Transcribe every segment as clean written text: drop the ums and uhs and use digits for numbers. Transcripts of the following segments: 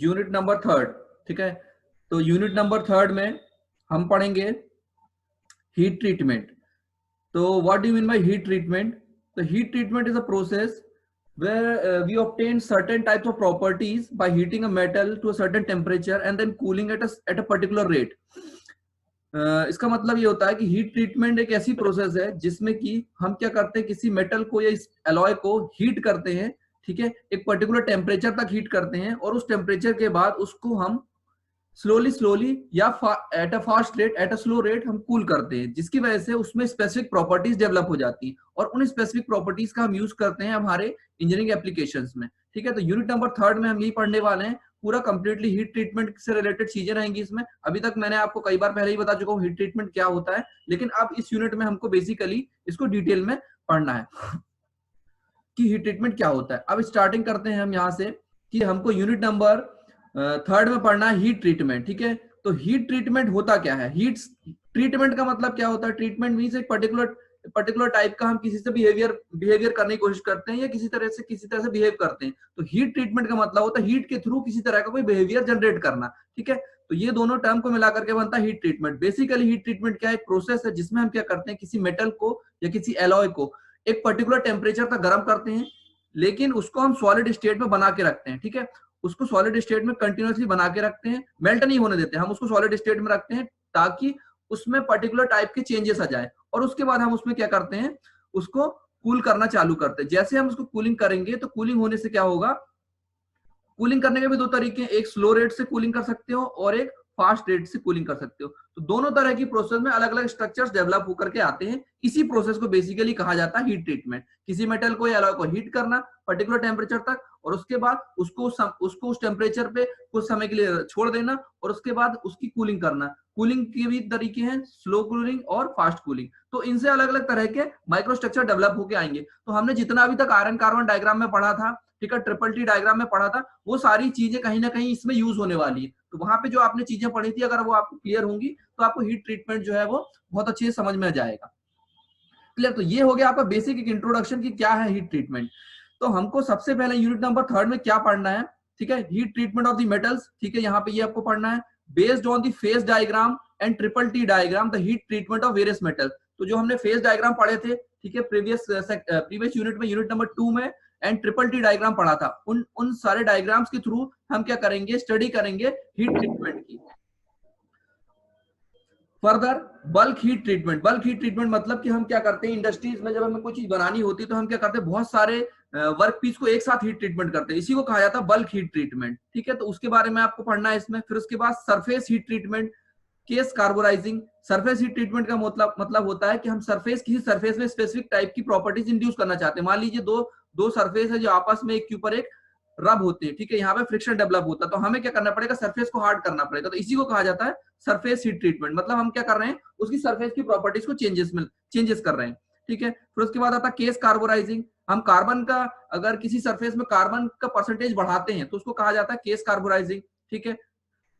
Unit number third, ठीक है। तो यूनिट नंबर थर्ड में हम पढ़ेंगे हीट ट्रीटमेंट। तो what do you mean by heat treatment? तो heat treatment is a process where we obtain certain types of properties by heating a metal to a certain temperature and then cooling at a particular rate. इसका मतलब ये होता है कि heat treatment एक ऐसी process है जिसमें कि हम क्या करते हैं, किसी मेटल को या इस एलॉय को हीट करते हैं, ठीक है, एक पर्टिकुलर टेम्परेचर तक हीट करते हैं और उस टेम्परेचर के बाद उसको हम स्लोली या at a fast rate, at a slow rate हम कूल करते हैं, जिसकी वजह से उसमें स्पेसिफिक प्रॉपर्टीज डेवलप हो जाती हैं और उन स्पेसिफिक प्रॉपर्टीज का हम यूज करते हैं हमारे इंजीनियरिंग एप्लीकेशंस में, ठीक है। तो यूनिट नंबर थर्ड में हम यही पढ़ने वाले हैं, पूरा कंप्लीटली हीट ट्रीटमेंट से रिलेटेड चीजें रहेंगी इसमें। अभी तक मैंने आपको कई बार पहले ही बता चुका हूँ हीट ट्रीटमेंट क्या होता है, लेकिन अब इस यूनिट में हमको बेसिकली इसको डिटेल में पढ़ना है कि हीट ट्रीटमेंट क्या होता है। अब स्टार्टिंग करते हैं हम यहाँ से कि हमको यूनिट नंबर थर्ड में पढ़ना है हीट ट्रीटमेंट, ठीक है। तो हीट ट्रीटमेंट होता क्या है? हीट ट्रीटमेंट का मतलब क्या होता है? ट्रीटमेंट मींस एक पर्टिकुलर टाइप का हम किसी से बिहेवियर करने की कोशिश करते हैं या किसी तरह से बिहेव करते हैं। तो हीट ट्रीटमेंट का मतलब होता है हीट के थ्रू किसी तरह का कोई बिहेवियर जनरेट करना, ठीक है। तो ये दोनों टर्म को मिलाकर के बनता है heat treatment. Basically heat treatment क्या है? एक प्रोसेस है जिसमें हम क्या करते हैं, किसी मेटल को या किसी एलॉय को एक पर्टिकुलर टेम्परेचर तक गर्म करते हैं, लेकिन उसको हम सॉलिड स्टेट में बना के रखते हैं, ठीक है। उसको सॉलिड स्टेट में कंटिन्यूअसली बना के रखते हैं, मेल्ट नहीं होने देते, हम उसको सॉलिड स्टेट में रखते हैं ताकि उसमें पर्टिकुलर टाइप के चेंजेस आ जाए और उसके बाद हम उसमें क्या करते हैं, उसको कूल करना चालू करते हैं। जैसे हम उसको कूलिंग करेंगे तो कूलिंग होने से क्या होगा, कूलिंग करने के भी दो तरीके हैं, एक स्लो रेट से कूलिंग कर सकते हो और एक फास्ट रेट से कूलिंग कर सकते हो। तो दोनों तरह की प्रोसेस में अलग अलग स्ट्रक्चर्स डेवलप होकर के आते हैं। इसी प्रोसेस को बेसिकली कहा जाता है हीट ट्रीटमेंट। किसी मेटल को या एलॉय को हीट करना पर्टिकुलर टेम्परेचर तक और उसके बाद उसको उस टेम्परेचर पे कुछ समय के लिए छोड़ देना और उसके बाद उसकी कूलिंग करना। कूलिंग के भी तरीके हैं, स्लो कूलिंग और फास्ट कूलिंग। तो इनसे अलग अलग तरह के माइक्रो स्ट्रक्चर डेवलप होकर आएंगे। तो हमने जितना अभी तक आयरन कार्बन डायग्राम में पढ़ा था, ठीक है, ट्रिपल टी डायग्राम में पढ़ा था, वो सारी चीजें कहीं ना कहीं इसमें यूज होने वाली है। तो वहां पे जो आपने चीजें पढ़ी थी अगर वो आपको क्लियर होंगी तो आपको हीट ट्रीटमेंट जो है वो बहुत अच्छे से समझ में आ जाएगा। क्लियर? तो ये हो गया आपका बेसिक एक इंट्रोडक्शन की क्या है हीट ट्रीटमेंट। तो हमको सबसे पहले यूनिट नंबर थर्ड में क्या पढ़ना है, ठीक है, heat treatment of the metals, ठीक है। यहाँ पे ये आपको पढ़ना है based on the phase diagram and triple T diagram the heat treatment of various metal. तो जो हमने फेज डायग्राम पढ़े थे, ठीक है, प्रीवियस यूनिट में, यूनिट नंबर 2 में, एंड ट्रिपल टी डायग्राम पढ़ा था, उन सारे डायग्राम्स के थ्रू हम क्या करेंगे, स्टडी करेंगे हीट ट्रीटमेंट की। Further bulk heat treatment. Bulk heat treatment मतलब कि हम क्या करते हैं, इंडस्ट्रीज में जब हमें कोई चीज बनानी होती है तो हम क्या करते हैं, बहुत सारे वर्क पीस को एक साथ हीट ट्रीटमेंट करते हैं, इसी को कहा जाता है बल्क हीट ट्रीटमेंट, ठीक है। तो उसके बारे में आपको पढ़ना है इसमें। फिर उसके बाद surface heat treatment, case carburising. Surface heat treatment का मतलब होता है कि हम किसी सरफेस में स्पेसिफिक टाइप की प्रॉपर्टीज इंड्यूस करना चाहते हैं। मान लीजिए दो सरफेस है जो आपस में एक के ऊपर एक रब होते हैं, ठीक है, यहाँ पे फ्रिक्शन डेवलप होता है, तो हमें क्या करना पड़ेगा, सरफेस को हार्ड करना पड़ेगा। तो इसी को कहा जाता है सरफेस हीट ट्रीटमेंट। मतलब हम क्या कर रहे हैं, उसकी सरफेस की प्रॉपर्टीज को चेंजेस कर रहे हैं, ठीक है। फिर उसके बाद आता है केस कार्बोराइजिंग। हम कार्बन का, अगर किसी सरफेस में कार्बन का परसेंटेज बढ़ाते हैं तो उसको कहा जाता है केस कार्बोराइजिंग, ठीक है।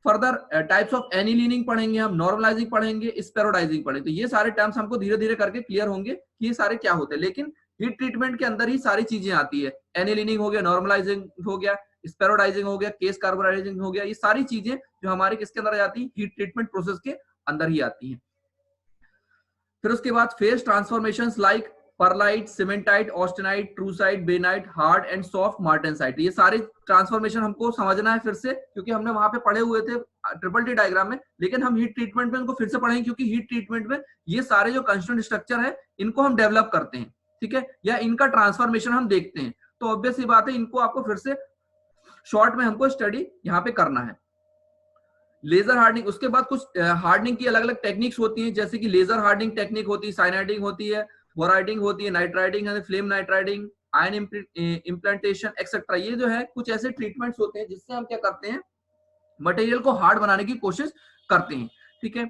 फर्दर टाइप्स ऑफ एनिलीनिंग पढ़ेंगे हम, नॉर्मलाइजिंग पढ़ेंगे, स्पेरोडाइजिंग पढ़ेंगे। तो ये सारे टर्म्स हमको धीरे धीरे करके क्लियर होंगे कि ये सारे क्या होते हैं, लेकिन हीट ट्रीटमेंट के अंदर ही सारी चीजें आती है। एनिलीनिंग हो गया, नॉर्मलाइजिंग हो गया, स्पेरोडाइजिंग हो गया, केस कार्बोराइजिंग हो गया, ये सारी चीजें जो हमारे किसके अंदर आ जाती है, हीट ट्रीटमेंट प्रोसेस के अंदर ही आती है। फिर उसके बाद phase transformations like pearlite, cementite, austenite, troostite, bainite, hard and soft martensite. ये सारे ट्रांसफॉर्मेशन हमको समझना है फिर से, क्योंकि हमने वहां पे पढ़े हुए थे ट्रिपल टी डायग्राम में, लेकिन हम हीट ट्रीटमेंट में उनको फिर से पढ़ेंगे, क्योंकि हीट ट्रीटमेंट में ये सारे जो कंस्टेंट स्ट्रक्चर है इनको हम डेवलप करते हैं, ठीक है, या इनका ट्रांसफॉर्मेशन हम देखते हैं। तो ऑब्वियस सी बात है, इनको आपको फिर से शॉर्ट में हमको स्टडी यहाँ पे करना है। लेजर हार्डनिंग, उसके बाद कुछ हार्डनिंग की अलग अलग टेक्निक्स होती हैं, जैसे कि लेजर हार्डनिंग टेक्निक होती है, साइनाइडिंग होती है, बोराइडिंग होती है, नाइट्राइडिंग है, flame nitriding, ion implantation etcetera. ये जो है कुछ ऐसे ट्रीटमेंट्स होते हैं जिससे हम क्या करते हैं, मटेरियल को हार्ड बनाने की कोशिश करते हैं, ठीक है।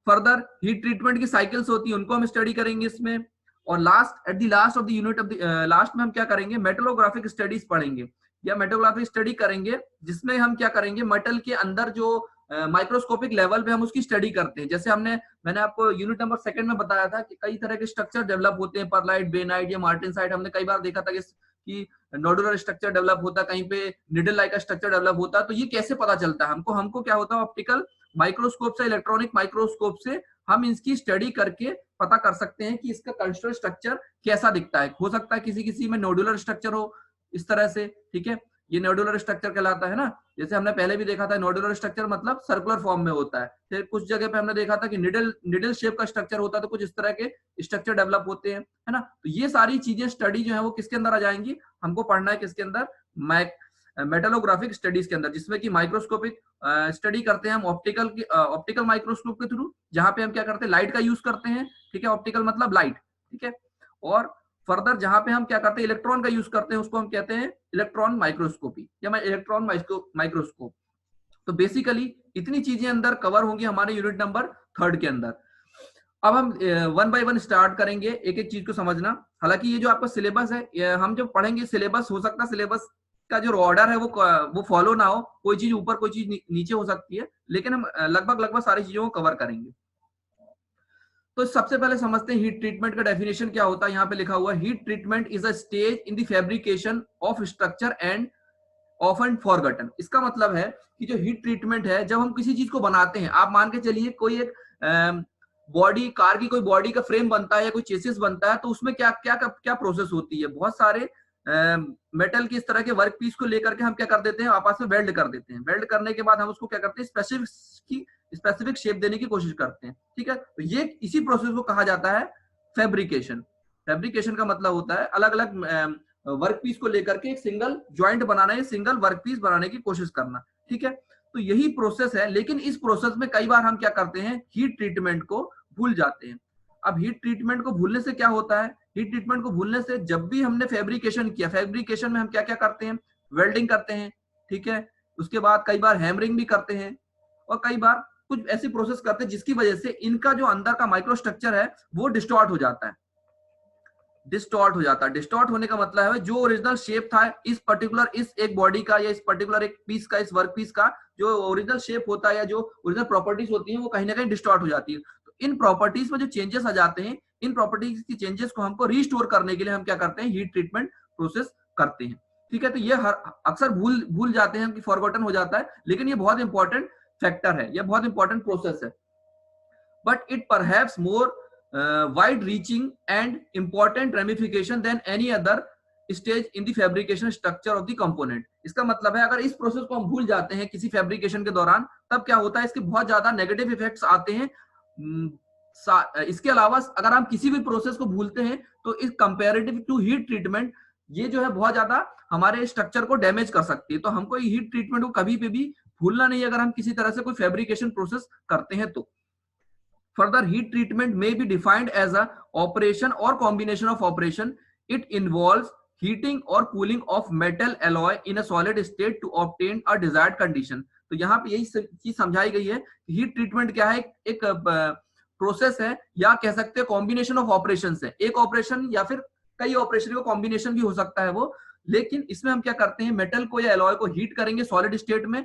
फर्दर हीट ट्रीटमेंट की साइकिल्स होती है, उनको हम स्टडी करेंगे इसमें। और last, at the last of the unit of the last में हम क्या करेंगे, मेटलोग्राफिक स्टडीज पढ़ेंगे या मेटलोग्राफिक स्टडी करेंगे, जिसमें हम क्या करेंगे, मेटल के अंदर जो माइक्रोस्कोपिक लेवल पे हम उसकी स्टडी करते हैं। जैसे मैंने आपको यूनिट नंबर 2 में बताया था कि कई तरह के स्ट्रक्चर डेवलप होते हैं, परलाइट, बेनाइट या मार्टेनसाइट। हमने कई बार देखा था कि नोडुलर स्ट्रक्चर डेवलप होता है, कहीं पे निडल लाइक का स्ट्रक्चर डेवलप होता है। तो ये कैसे पता चलता है हमको? हमको क्या होता है, ऑप्टिकल माइक्रोस्कोप से, इलेक्ट्रॉनिक माइक्रोस्कोप से हम इसकी स्टडी करके पता कर सकते हैं कि इसका कंस्ट्रक्ट स्ट्रक्चर कैसा दिखता है। हो सकता है किसी किसी में नोडुलर स्ट्रक्चर हो इस तरह से, ठीक है, ये नोडुलर स्ट्रक्चर कहलाता है ना। जैसे हमने पहले भी देखा था, नोडुलर स्ट्रक्चर मतलब सर्कुलर फॉर्म में होता है। फिर कुछ जगह पे हमने देखा था कि निडल शेप का स्ट्रक्चर होता है, तो कुछ इस तरह के स्ट्रक्चर डेवलप होते हैं, है ना। तो ये सारी चीजें स्टडी जो है वो किसके अंदर आ जाएंगी? हमको पढ़ना है किसके अंदर? मेटलोग्राफिक स्टडीज के अंदर, जिसमें कि माइक्रोस्कोपिक स्टडी करते हैं हम ऑप्टिकल माइक्रोस्कोप के थ्रू, जहां पे हम क्या करते हैं, लाइट का यूज करते हैं, ठीक है, ऑप्टिकल मतलब लाइट, ठीक है। और फर्दर जहां पे हम क्या करते हैं, इलेक्ट्रॉन का यूज करते हैं, उसको हम कहते हैं इलेक्ट्रॉन माइक्रोस्कोपी या इलेक्ट्रॉन माइक्रोस्कोप। तो बेसिकली इतनी चीजें अंदर कवर होंगी हमारे यूनिट नंबर 3 के अंदर। अब हम 1 बाय 1 स्टार्ट करेंगे, एक एक चीज को समझना। हालांकि ये जो आपका सिलेबस है, हम जब पढ़ेंगे सिलेबस, हो सकता है सिलेबस का जो ऑर्डर है वो फॉलो ना हो, कोई चीज ऊपर कोई चीज नीचे हो सकती है, लेकिन हम लगभग सारी चीजों को कवर करेंगे। तो सबसे पहले समझते हैं हीट ट्रीटमेंट का डेफिनेशन क्या होता है। यहाँ पे लिखा हुआ है, heat treatment is a stage in the fabrication of structure and often forgotten. इसका मतलब है कि जो हीट ट्रीटमेंट है, जब हम किसी चीज को बनाते हैं, आप मान के चलिए कोई एक बॉडी, कार की कोई बॉडी का फ्रेम बनता है या कोई चेसिस बनता है, तो उसमें क्या क्या क्या प्रोसेस होती है। बहुत सारे मेटल की इस तरह के वर्क पीस को लेकर के हम क्या कर देते हैं, आपस में वेल्ड कर देते हैं। वेल्ड करने के बाद हम उसको क्या करते हैं, स्पेसिफिक शेप देने की कोशिश करते हैं, ठीक है। तो ये इसी प्रोसेस को कहा जाता है फैब्रिकेशन। फैब्रिकेशन का मतलब होता है अलग अलग वर्क पीस को लेकर के एक सिंगल ज्वाइंट बनाना है, सिंगल वर्क पीस बनाने की कोशिश करना, ठीक है। तो यही प्रोसेस है, लेकिन इस प्रोसेस में कई बार हम क्या करते हैं, हीट ट्रीटमेंट को भूल जाते हैं। अब हीट ट्रीटमेंट को भूलने से क्या होता है, हीट ट्रीटमेंट को भूलने से जब भी हमने फैब्रिकेशन किया, फैब्रिकेशन में हम क्या क्या करते हैं, वेल्डिंग करते हैं, ठीक है, उसके बाद कई बार हैमरिंग भी करते हैं, और कई बार कुछ ऐसी प्रोसेस करते हैं जिसकी वजह से इनका जो अंदर का माइक्रो स्ट्रक्चर है वो डिस्टॉर्ट हो जाता है। डिस्टॉर्ट होने का मतलब है जो ओरिजिनल शेप था इस पर्टिकुलर, इस एक बॉडी का या इस पर्टिकुलर एक पीस का, इस वर्क पीस का जो ओरिजिनल शेप होता है या जो ओरिजिनल प्रॉपर्टीज होती हैं, वो कहीं ना कहीं डिस्टॉर्ट हो जाती है। तो इन प्रॉपर्टीज में जो चेंजेस आ जाते हैं, इन प्रॉपर्टीज की चेंजेस को हमको रिस्टोर करने के लिए हम क्या करते हैं, हीट ट्रीटमेंट प्रोसेस करते हैं, ठीक है। तो ये अक्सर भूल जाते हैं कि फॉरगॉटन हो जाता है, लेकिन ये बहुत इंपॉर्टेंट फैक्टर है, ये बहुत इंपॉर्टेंट प्रोसेस है। But it perhaps more wide reaching and important ramification than any other stage in the fabrication structure of the component। इसका मतलब है अगर इस प्रोसेस को हम भूल जाते हैं किसी फैब्रिकेशन के दौरान, तब क्या होता है, इसके बहुत ज्यादा नेगेटिव इफेक्ट्स आते हैं। इसके अलावा अगर हम किसी भी प्रोसेस को भूलते हैं तो इस कंपैरेटिव टू हीट ट्रीटमेंट, ये जो है बहुत ज्यादा हमारे स्ट्रक्चर को डैमेज कर सकती है। तो हमको हीट ट्रीटमेंट को कभी भी भूलना नहीं अगर हम किसी तरह से कोई फैब्रिकेशन प्रोसेस करते हैं तो। Further, heat treatment may be defined as a operation or combination of operation. It involves heating or cooling of metal alloy in a solid state to obtain a desired condition। तो यहाँ पे यही चीज समझाई गई है कि हीट ट्रीटमेंट क्या है, एक प्रोसेस है, या कह सकते हैं कॉम्बिनेशन ऑफ ऑपरेशन है। एक ऑपरेशन या फिर कई ऑपरेशन का कॉम्बिनेशन भी हो सकता है वो, लेकिन इसमें हम क्या करते हैं, मेटल को या एलॉय को हीट करेंगे सॉलिड स्टेट में।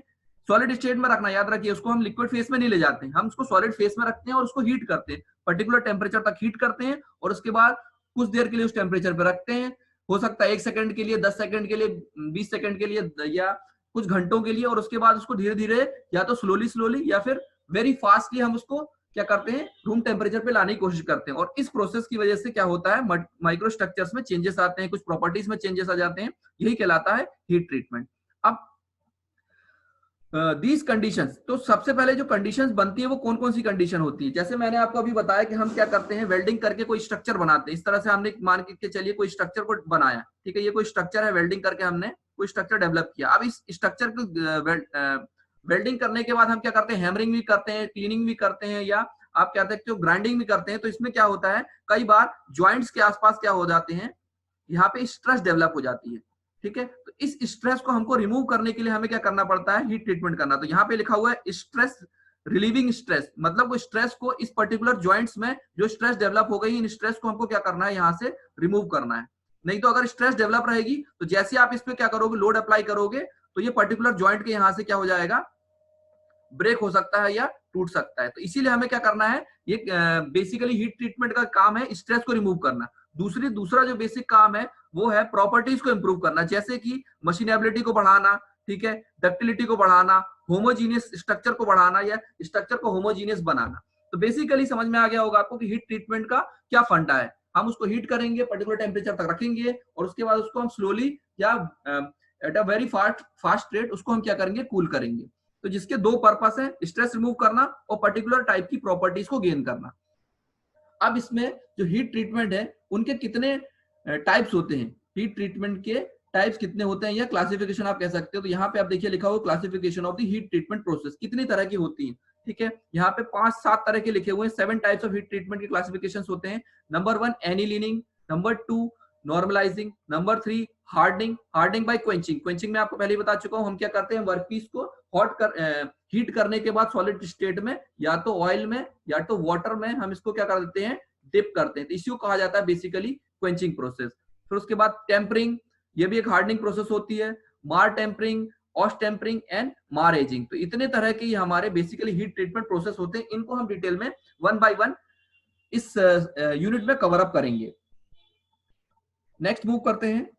सॉलिड स्टेट में रखना, याद रखिए, उसको हम लिक्विड फेस में नहीं ले जाते हैं, हम उसको सॉलिड फेस में रखते हैं और उसको हीट करते हैं, पर्टिकुलर टेम्परेचर तक हीट करते हैं, और उसके बाद कुछ देर के लिए उस टेम्परेचर पे रखते हैं। हो सकता है 1 सेकंड के लिए, 10 सेकंड के लिए, 20 सेकंड के लिए, या कुछ घंटों के लिए, और उसके बाद उसको धीरे धीरे या तो स्लोली या फिर वेरी फास्टली हम उसको क्या करते हैं, रूम टेम्परेचर पे लाने की कोशिश करते हैं। और इस प्रोसेस की वजह से क्या होता है, माइक्रो स्ट्रक्चर्स में चेंजेस आते हैं, कुछ प्रॉपर्टीज में चेंजेस आ जाते हैं, यही कहलाता है हीट ट्रीटमेंट। अब दीज कंडीशंस, तो सबसे पहले जो कंडीशंस बनती है वो कौन कौन सी कंडीशन होती है। जैसे मैंने आपको अभी बताया कि हम क्या करते हैं, वेल्डिंग करके कोई स्ट्रक्चर बनाते हैं। इस तरह से हमने मान के चलिए कोई स्ट्रक्चर को बनाया, ठीक है, ये कोई स्ट्रक्चर है, वेल्डिंग करके हमने कोई स्ट्रक्चर डेवलप किया। अब इस स्ट्रक्चर को वेल्डिंग करने के बाद हम क्या करते हैं, हैमरिंग भी करते हैं, क्लीनिंग भी करते हैं, या आप क्या कहते हो ग्राइंडिंग भी करते हैं। तो इसमें क्या होता है, कई बार ज्वाइंट्स के आसपास क्या हो जाते हैं, यहाँ पे स्ट्रेस डेवलप हो जाती है, ठीक है। तो इस स्ट्रेस को हमको रिमूव करने के लिए हमें क्या करना पड़ता है, हीट ट्रीटमेंट करना। तो यहाँ पे लिखा हुआ है स्ट्रेस रिलीविंग स्ट्रेस, मतलब वो स्ट्रेस को इस पर्टिकुलर जॉइंट्स में जो स्ट्रेस डेवलप हो गई, इन स्ट्रेस को हमको क्या करना है, यहाँ से रिमूव करना है। नहीं तो अगर स्ट्रेस डेवलप रहेगी तो जैसे आप इस पे क्या करोगे, लोड अप्लाई करोगे, तो ये पर्टिकुलर जॉइंट के यहाँ से क्या हो जाएगा, ब्रेक हो सकता है या टूट सकता है। तो इसीलिए हमें क्या करना है, ये बेसिकली हीट ट्रीटमेंट का काम है स्ट्रेस को रिमूव करना। दूसरा जो बेसिक काम है वो है प्रॉपर्टीज को इंप्रूव करना, जैसे कि मशीनेबिलिटी को बढ़ाना, ठीक है, डक्टिलिटी को बढ़ाना, होमोजीनियस स्ट्रक्चर को बढ़ाना या स्ट्रक्चर को होमोजीनियस बनाना। तो बेसिकली समझ में आ गया होगा आपको कि हीट ट्रीटमेंट का क्या फंडा है। हम उसको हीट करेंगे, पर्टिकुलर टेम्परेचर तक रखेंगे और उसके बाद उसको हम स्लोली या at a very fast rate उसको हम क्या करेंगे, कूल करेंगे। तो जिसके दो पर्पस है, स्ट्रेस रिमूव करना और पर्टिकुलर टाइप की प्रॉपर्टीज को गेन करना। अब इसमें जो हीट ट्रीटमेंट है उनके कितने टाइप्स होते हैं, हीट ट्रीटमेंट के टाइप्स कितने होते हैं या क्लासिफिकेशन आप कह सकते हो। तो यहाँ पे आप देखिए लिखा हुआ classification of the heat treatment process, कितनी तरह की होती है, ठीक है। यहाँ पे 5-7 तरह के लिखे हुए हैं, 7 टाइप्स ऑफ हीट ट्रीटमेंट के क्लासिफिकेशंस होते हैं। Number 1 annealing, number 2 normalising, number 3 hardening by quenching. Quenching में आपको पहले ही बता चुका हूँ, हम क्या करते हैं, वर्कपीस को हीट करने के बाद सॉलिड स्टेट में या तो ऑयल में या तो वाटर में हम इसको क्या कर देते हैं, डिप करते हैं। तो इसी को कहा जाता है बेसिकली क्वेंचिंग प्रोसेस। फिर उसके बाद टेम्परिंग, ये भी एक हार्डनिंग प्रोसेस होती है। मार टेम्परिंग, ऑस टेम्परिंग एंड मार एजिंग। तो इतने तरह के हमारे बेसिकली हीट ट्रीटमेंट प्रोसेस होते हैं। इनको हम डिटेल में 1 by 1 इस यूनिट में कवर अप करेंगे। नेक्स्ट मूव करते हैं।